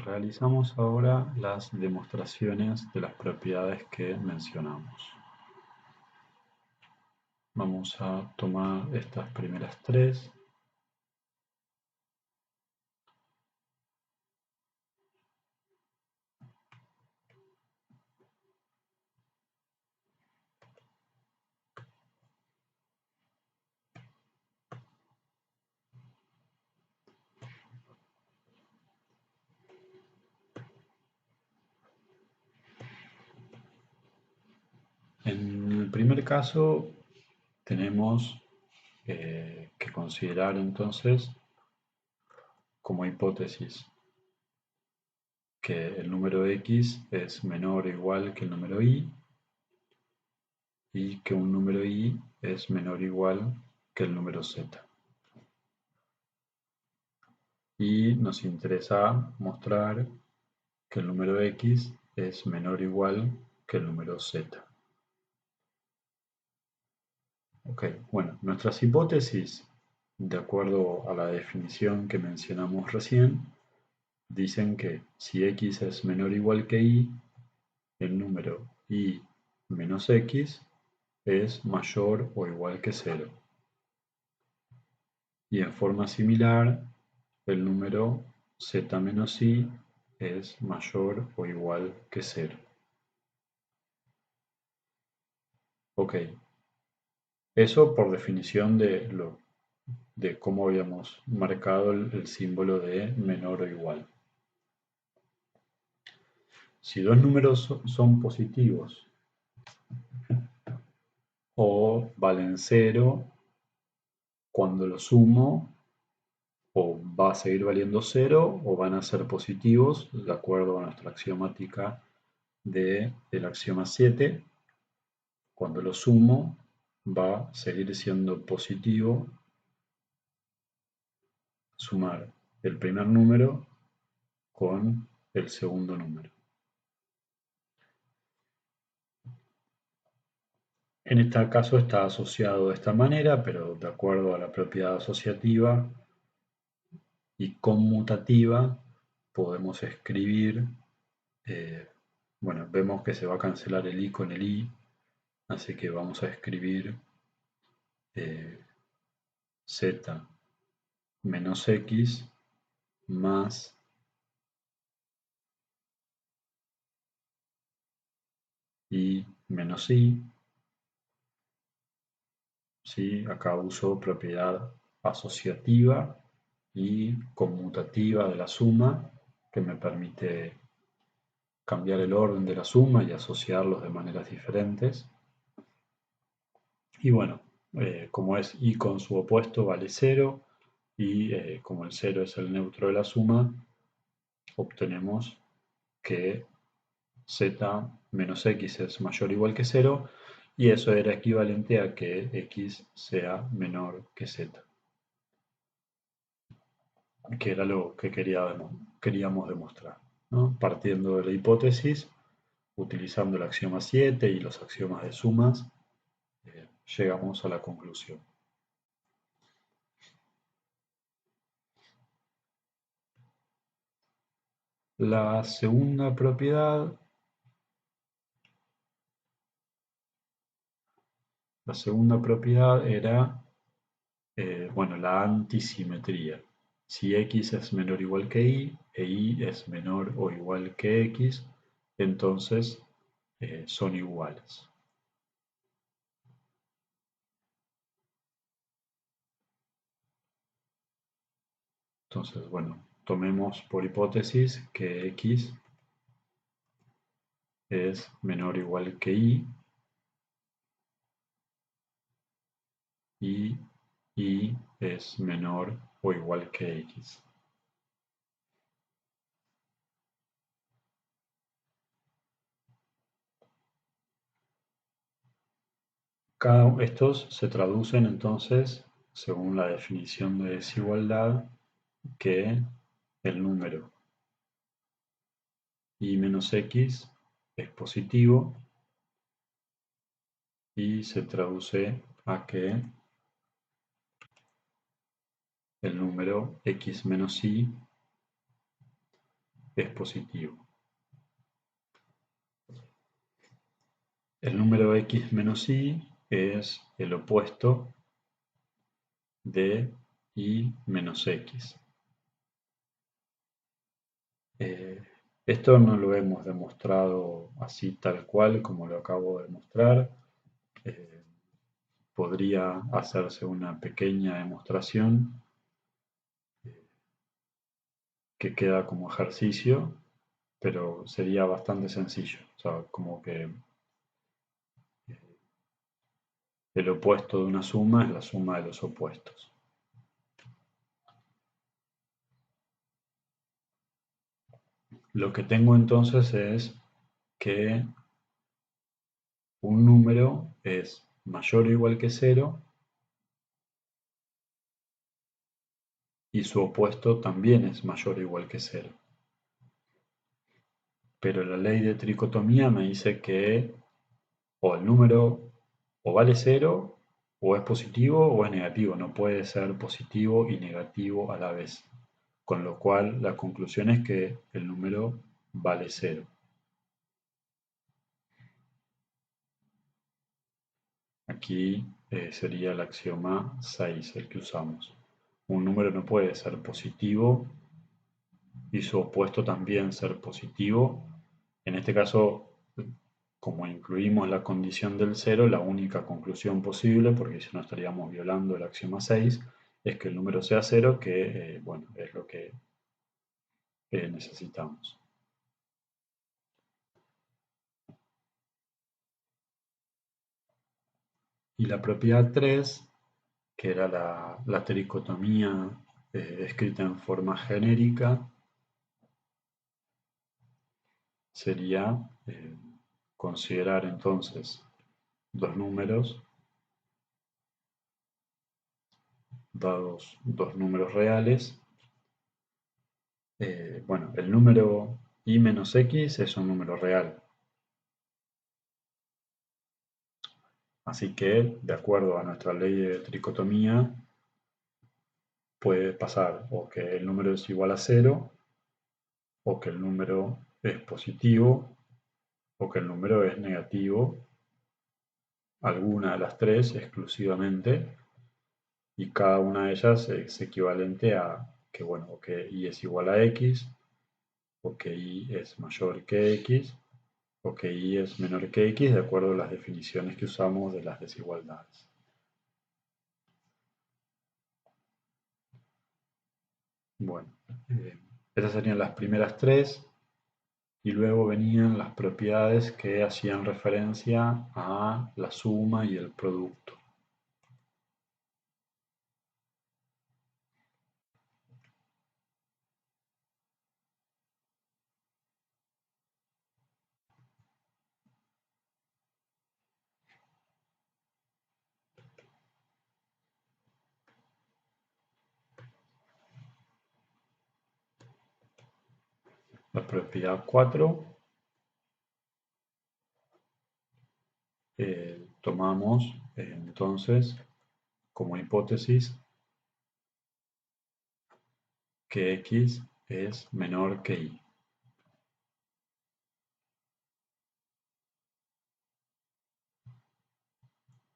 Realizamos ahora las demostraciones de las propiedades que mencionamos. Vamos a tomar estas primeras tres. En el primer caso tenemos que considerar entonces como hipótesis que el número x es menor o igual que el número y que un número y es menor o igual que el número z. Y nos interesa mostrar que el número x es menor o igual que el número z. Ok, bueno, nuestras hipótesis, de acuerdo a la definición que mencionamos recién, dicen que si x es menor o igual que y, el número y menos x es mayor o igual que 0. Y en forma similar, el número z menos i es mayor o igual que 0. Ok, eso por definición de cómo habíamos marcado el símbolo de menor o igual. Si dos números son positivos o valen 0, cuando los sumo o va a seguir valiendo 0 o van a ser positivos de acuerdo a nuestra axiomática del axioma 7. Cuando lo sumo va a seguir siendo positivo sumar el primer número con el segundo número. En este caso está asociado de esta manera, pero de acuerdo a la propiedad asociativa y conmutativa podemos escribir, bueno, vemos que se va a cancelar el i con el i, así que vamos a escribir z menos x más i menos i. ¿Sí? Acá uso propiedad asociativa y conmutativa de la suma, que me permite cambiar el orden de la suma y asociarlos de maneras diferentes. Y bueno, como es i con su opuesto vale 0 y como el 0 es el neutro de la suma, obtenemos que z menos x es mayor o igual que 0 y eso era equivalente a que x sea menor que z, que era lo que queríamos demostrar, ¿no? Partiendo de la hipótesis, utilizando el axioma 7 y los axiomas de sumas, llegamos a la conclusión. La segunda propiedad era, bueno, la antisimetría. Si x es menor o igual que y e y es menor o igual que x, entonces son iguales. Entonces, bueno, tomemos por hipótesis que x es menor o igual que y es menor o igual que x. Estos se traducen entonces, según la definición de desigualdad, que el número y menos x es positivo y se traduce a que el número x menos y es positivo. El número x menos y es el opuesto de y menos x. Esto no lo hemos demostrado así tal cual como lo acabo de mostrar. Podría hacerse una pequeña demostración que queda como ejercicio, pero sería bastante sencillo. O sea, como que el opuesto de una suma es la suma de los opuestos. Lo que tengo entonces es que un número es mayor o igual que 0 y su opuesto también es mayor o igual que 0. Pero la ley de tricotomía me dice que o el número o vale 0 o es positivo o es negativo. No puede ser positivo y negativo a la vez. Con lo cual la conclusión es que el número vale 0. Aquí sería el axioma 6 el que usamos. Un número no puede ser positivo y su opuesto también ser positivo. En este caso, como incluimos la condición del 0, la única conclusión posible, porque si no estaríamos violando el axioma 6, es que el número sea 0, que bueno, es lo que necesitamos. Y la propiedad 3, que era la tricotomía escrita en forma genérica, sería considerar entonces dos números dados dos números reales. Bueno, el número y menos x es un número real. Así que, de acuerdo a nuestra ley de tricotomía, puede pasar o que el número es igual a 0, o que el número es positivo, o que el número es negativo, alguna de las tres exclusivamente, y cada una de ellas es equivalente a que, bueno, o que y es igual a x, o que y es mayor que x, o que y es menor que x, de acuerdo a las definiciones que usamos de las desigualdades. Bueno, esas serían las primeras tres, y luego venían las propiedades que hacían referencia a la suma y el producto. La propiedad 4, tomamos entonces como hipótesis que x es menor que y.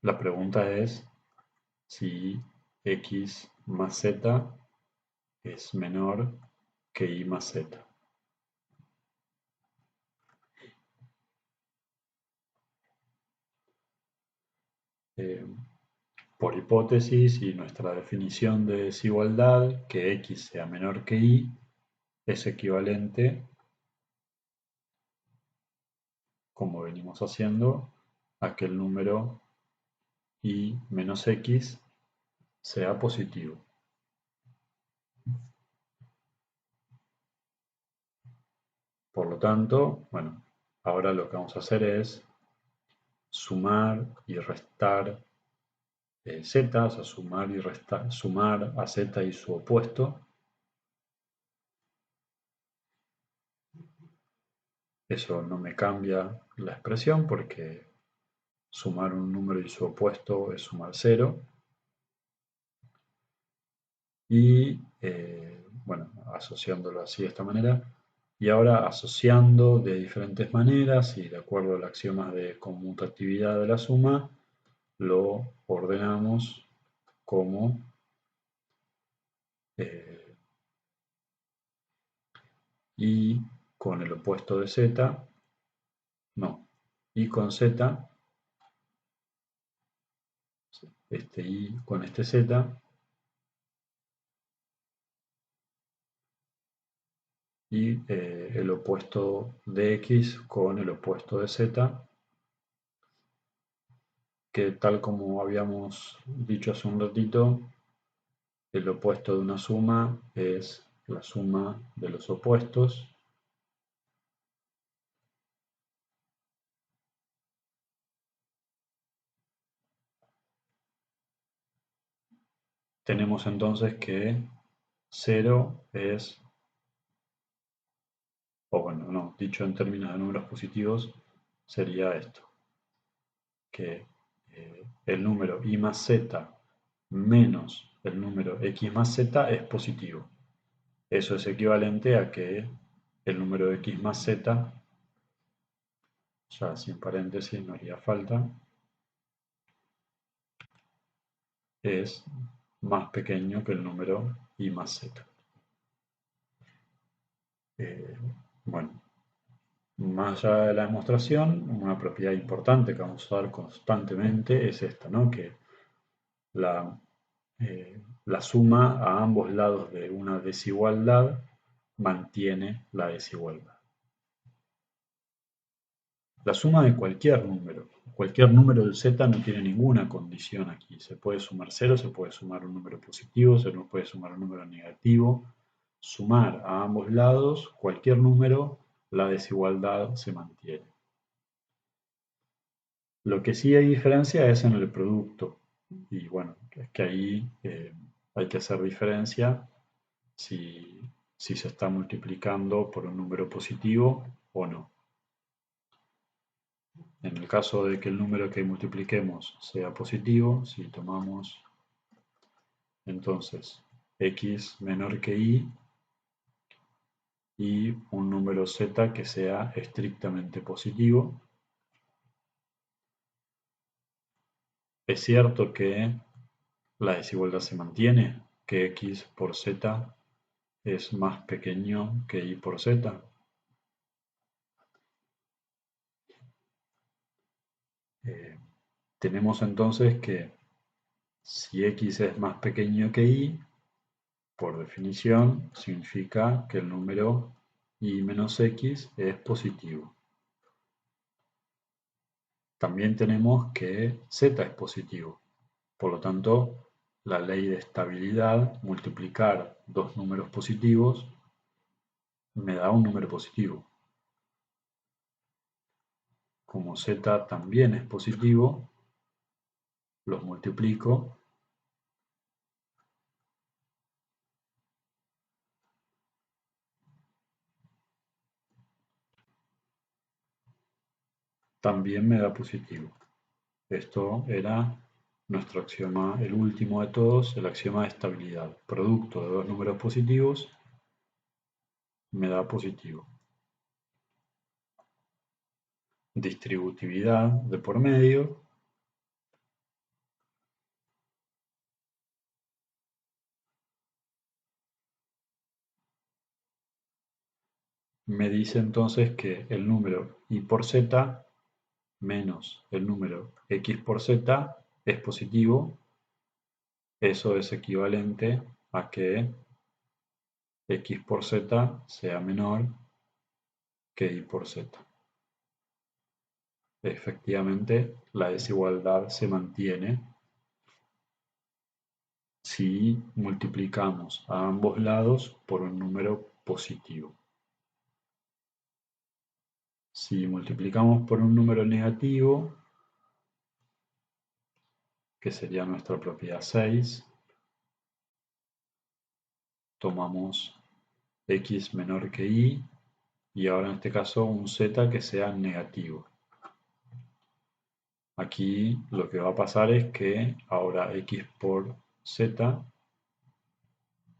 La pregunta es si x más z es menor que y más z. Por hipótesis y nuestra definición de desigualdad, que x sea menor que y es equivalente, como venimos haciendo, a que el número y menos x sea positivo. Por lo tanto, bueno, ahora lo que vamos a hacer es sumar y restar z, o sea, sumar a z y su opuesto. Eso no me cambia la expresión porque sumar un número y su opuesto es sumar 0. Y, bueno, asociándolo así de esta manera, Y ahora asociando de diferentes maneras y de acuerdo al axioma de conmutatividad de la suma, lo ordenamos como y con el opuesto de z, no, y con z, este y con este z, y el opuesto de x con el opuesto de z, que tal como habíamos dicho hace un ratito, el opuesto de una suma es la suma de los opuestos. Tenemos entonces que 0 es, o bueno, no, dicho en términos de números positivos, sería esto, que el número i más z menos el número x más z es positivo. Eso es equivalente a que el número x más z, ya sin paréntesis no haría falta, es más pequeño que el número i más z. Bueno, más allá de la demostración, una propiedad importante que vamos a usar constantemente es esta, ¿no? Que la, la suma a ambos lados de una desigualdad mantiene la desigualdad. La suma de cualquier número del z no tiene ninguna condición aquí. Se puede sumar 0, se puede sumar un número positivo, se puede sumar un número negativo. Sumar a ambos lados cualquier número, la desigualdad se mantiene. Lo que sí hay diferencia es en el producto. Y bueno, es que ahí hay que hacer diferencia si se está multiplicando por un número positivo o no. En el caso de que el número que multipliquemos sea positivo, si tomamos entonces x menor que y un número z que sea estrictamente positivo, es cierto que la desigualdad se mantiene, que x por z es más pequeño que y por z. Tenemos entonces que si x es más pequeño que y, por definición, significa que el número y menos x es positivo. También tenemos que z es positivo. Por lo tanto, la ley de estabilidad, multiplicar dos números positivos, me da un número positivo. Como z también es positivo, los multiplico. También me da positivo. Esto era nuestro axioma, el último de todos, el axioma de estabilidad. Producto de dos números positivos me da positivo. Distributividad de por medio. Me dice entonces que el número y por z menos el número x por z es positivo. Eso es equivalente a que x por z sea menor que y por z. Efectivamente, la desigualdad se mantiene si multiplicamos a ambos lados por un número positivo. Si multiplicamos por un número negativo, que sería nuestra propiedad 6, tomamos x menor que y ahora en este caso un z que sea negativo. Aquí lo que va a pasar es que ahora x por z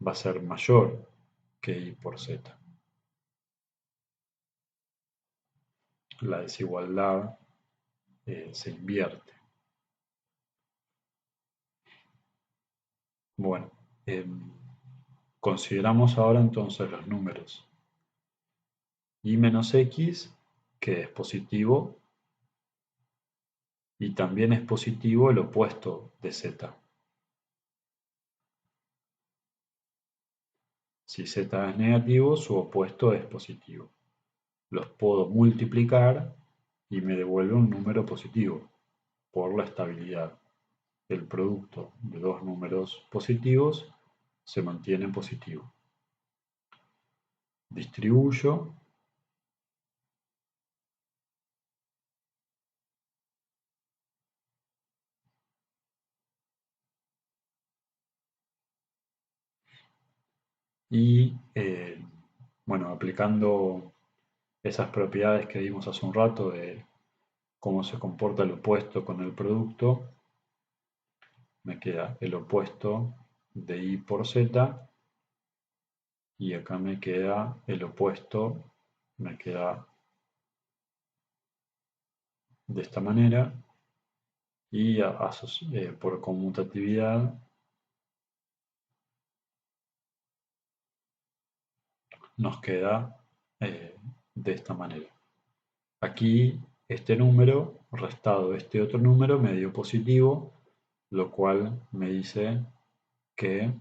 va a ser mayor que y por z. la desigualdad se invierte. Bueno, consideramos ahora entonces los números y menos x, que es positivo, y también es positivo el opuesto de z. Si z es negativo, su opuesto es positivo. Los puedo multiplicar y me devuelve un número positivo por la estabilidad. El producto de dos números positivos se mantiene positivo. Distribuyo y, bueno, aplicando esas propiedades que vimos hace un rato de cómo se comporta el opuesto con el producto, me queda el opuesto de y por z, y acá me queda el opuesto, me queda de esta manera, y por conmutatividad nos queda de esta manera. Aquí este número restado de este otro número me dio positivo, lo cual me dice que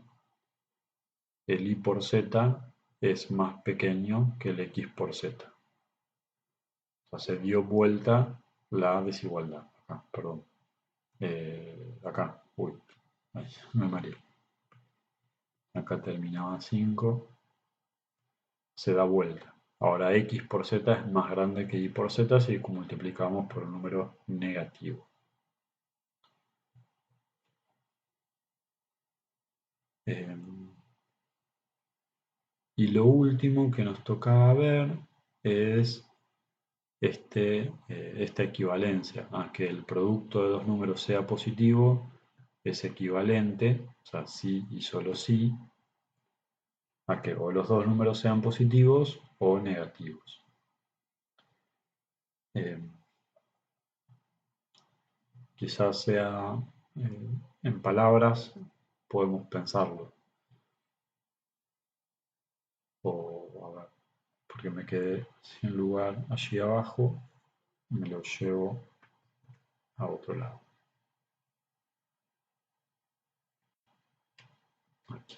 el y por z es más pequeño que el x por z. O sea, se dio vuelta la desigualdad. Acá, perdón. Acá, uy, ay, me mareé. Acá terminaba 5, se da vuelta. Ahora x por z es más grande que y por z si multiplicamos por un número negativo. Y lo último que nos toca ver es esta equivalencia, a que el producto de dos números sea positivo es equivalente, o sea, sí y solo sí, a que o los dos números sean positivos o negativos. Quizás sea en palabras, podemos pensarlo. O, a ver, porque me quedé sin lugar allí abajo, me lo llevo a otro lado. Aquí.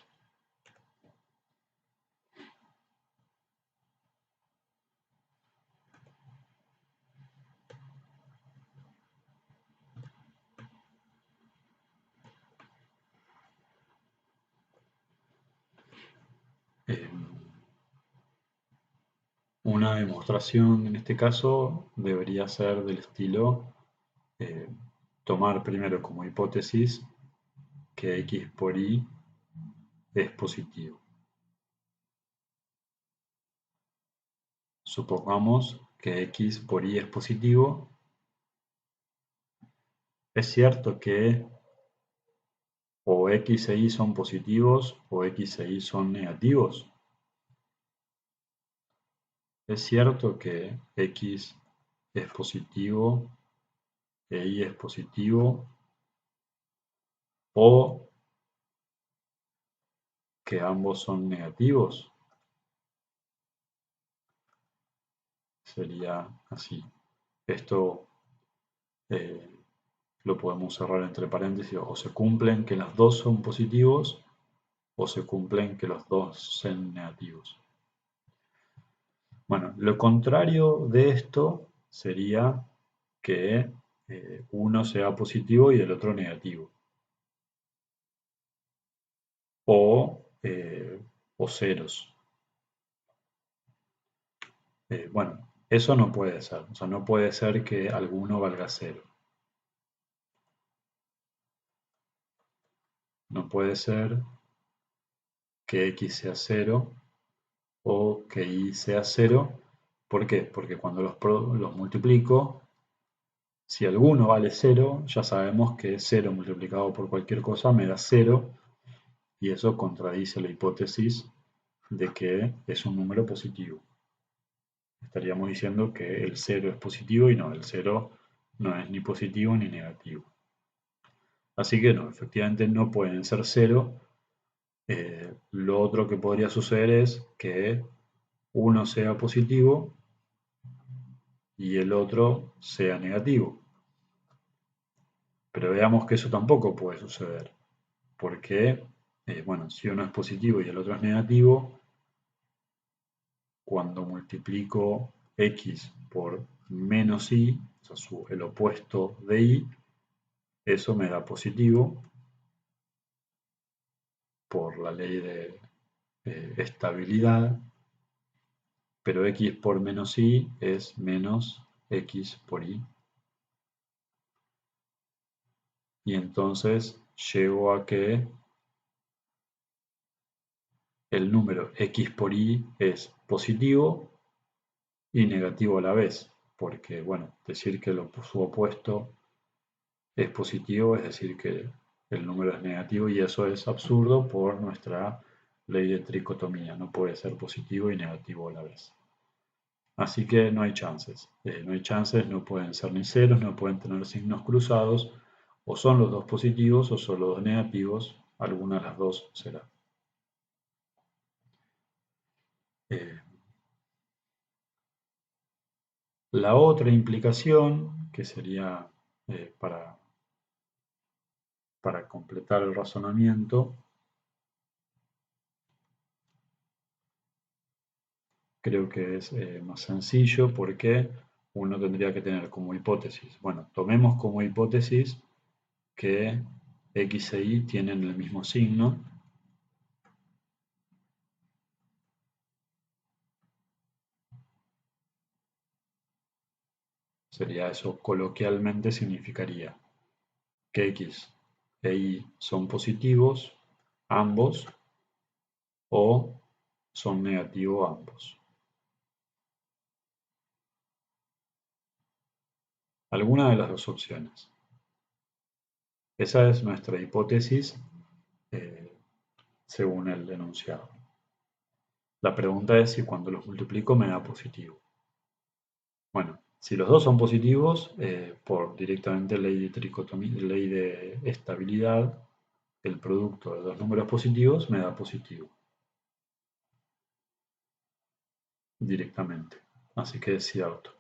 Una demostración en este caso debería ser del estilo tomar primero como hipótesis que x por y es positivo. Supongamos que x por y es positivo. Es cierto que o x e y son positivos o x e y son negativos. Es cierto que x es positivo e y es positivo, o que ambos son negativos. Sería así. Esto lo podemos cerrar entre paréntesis, o se cumplen que los dos son positivos o se cumplen que los dos sean negativos. Bueno, lo contrario de esto sería que uno sea positivo y el otro negativo. O ceros. Bueno, eso no puede ser. O sea, no puede ser que alguno valga cero. No puede ser que x sea 0 o que y sea 0. ¿Por qué? Porque cuando los multiplico, si alguno vale 0, ya sabemos que 0 multiplicado por cualquier cosa me da 0, y eso contradice la hipótesis de que es un número positivo. estaríamos diciendo que el 0 es positivo y no, el 0 no es ni positivo ni negativo. Así que no, efectivamente no pueden ser 0. Lo otro que podría suceder es que uno sea positivo y el otro sea negativo. Pero veamos que eso tampoco puede suceder, porque, bueno, si uno es positivo y el otro es negativo, cuando multiplico x por menos y, o sea, el opuesto de y, eso me da positivo por la ley de estabilidad, pero x por menos y es menos x por y. Y entonces llego a que el número x por y es positivo y negativo a la vez, porque, bueno, decir que su opuesto es positivo es decir que el número es negativo y eso es absurdo por nuestra ley de tricotomía, no puede ser positivo y negativo a la vez. Así que no hay chances, no hay chances, no pueden ser ni ceros, no pueden tener signos cruzados, o son los dos positivos o son los dos negativos, alguna de las dos será. Eh, la otra implicación, que sería para completar el razonamiento, creo que es más sencillo porque uno tendría que tener como hipótesis. Bueno, tomemos como hipótesis que x e y tienen el mismo signo. Sería eso, coloquialmente significaría que x e y son positivos ambos o son negativos ambos. Alguna de las dos opciones. Esa es nuestra hipótesis eh, según el enunciado. La pregunta es si cuando los multiplico me da positivo. Bueno, si los dos son positivos, por directamente ley de tricotomía, ley de estabilidad, el producto de dos números positivos me da positivo. Directamente. Así que es cierto.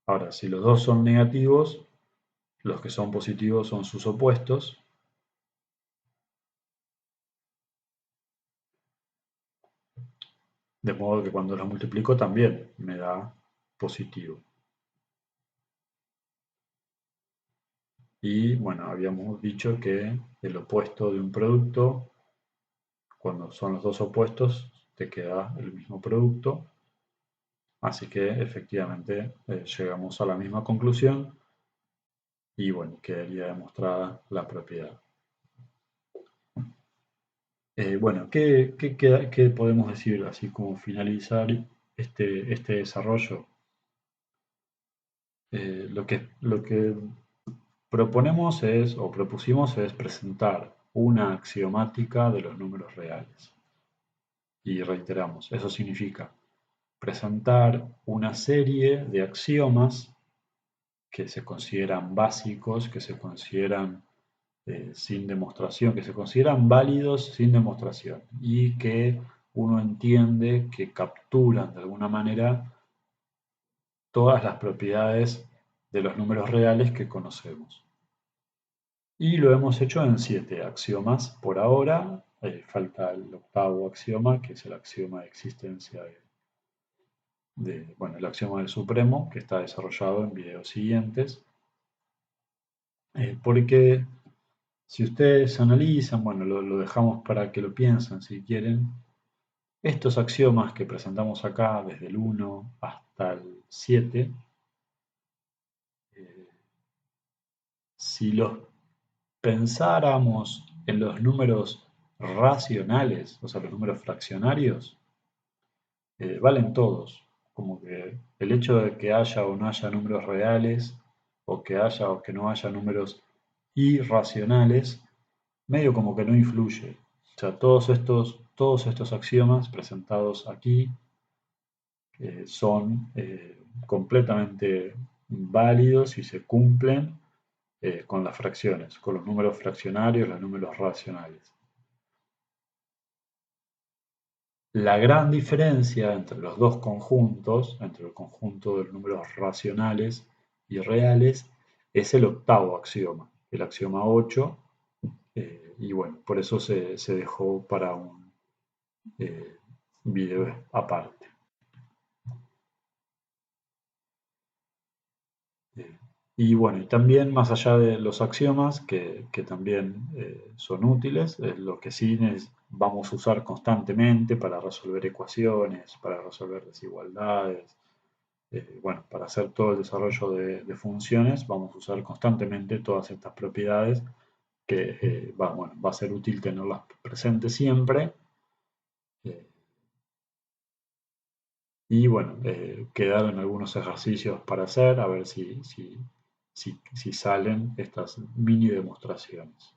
Ahora, si los dos son negativos, los que son positivos son sus opuestos. De modo que cuando los multiplico también me da positivo. Y bueno, habíamos dicho que el opuesto de un producto, cuando son los dos opuestos, te queda el mismo producto. Así que efectivamente llegamos a la misma conclusión y bueno, quedaría demostrada la propiedad. Bueno, ¿qué podemos decir así como finalizar este desarrollo? Lo que proponemos es, o propusimos es presentar una axiomática de los números reales. Y reiteramos, eso significa presentar una serie de axiomas que se consideran básicos, que se consideran sin demostración, que se consideran válidos sin demostración y que uno entiende que capturan de alguna manera todas las propiedades de los números reales que conocemos. Y lo hemos hecho en 7 axiomas por ahora. Falta el octavo axioma, que es el axioma de existencia bueno, el axioma del supremo, que está desarrollado en videos siguientes. Porque si ustedes analizan, bueno, lo dejamos para que lo piensen si quieren, estos axiomas que presentamos acá, desde el 1 hasta el 7, si los pensáramos en los números racionales, o sea, los números fraccionarios, valen todos. Como que el hecho de que haya o no haya números reales, o que haya o que no haya números irracionales, medio como que no influye. O sea, todos estos axiomas presentados aquí son completamente válidos y se cumplen con las fracciones, con los números fraccionarios, los números racionales. La gran diferencia entre los dos conjuntos, entre el conjunto de números racionales y reales, es el octavo axioma, el axioma 8, y bueno, por eso se dejó para un eh, video aparte. Eh, y bueno, y también más allá de los axiomas, que también son útiles, lo que sí vamos a usar constantemente para resolver ecuaciones, para resolver desigualdades, bueno, para hacer todo el desarrollo de funciones, vamos a usar constantemente todas estas propiedades que bueno, va a ser útil tenerlas presentes siempre. eh, y bueno, quedaron algunos ejercicios para hacer, a ver si salen estas mini demostraciones.